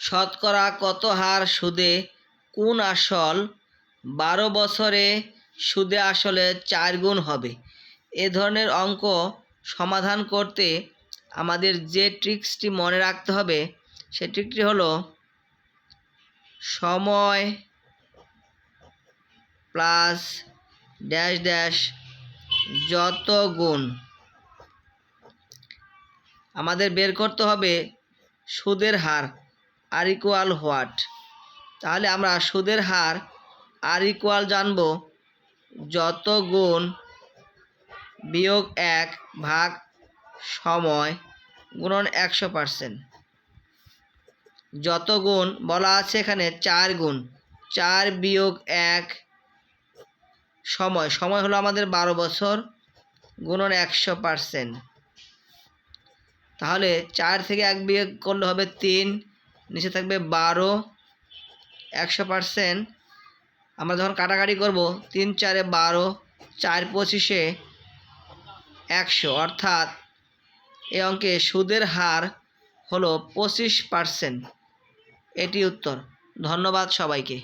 শতকরা কত হার সুদে কোন আসল 12 বছরে সুদে আসলে 4 গুণ হবে? এ ধরনের অঙ্ক সমাধান করতে আমাদের যে ট্রিক্সটি মনে রাখতে হবে সে ট্রিকটি হলো সময় প্লাস ড্যাশ ড্যাশ যত গুণ। আমাদের বের করতে হবে সুদের হার আর ইকুয়াল হোয়াট। তাহলে আমরা সুদের হার আর ইকুয়াল জানব যত গুণ বিয়োগ 1 ভাগ সময় গুণন 100%। যত গুণ বলা আছে এখানে 4 গুণ, 4 বিয়োগ 1 সময়, সময় হলো আমাদের 12 বছর গুণন 100%। তাহলে 4 থেকে 1 বিয়োগ করলে হবে 3, নিচে থাকবে 12, 100%। আমরা যখন কাটাকাটি করব 3 4 12, 4 25 100, অর্থাৎ এই অঙ্কে সুদের হার হলো 25%। এটি উত্তর। ধন্যবাদ সবাইকে।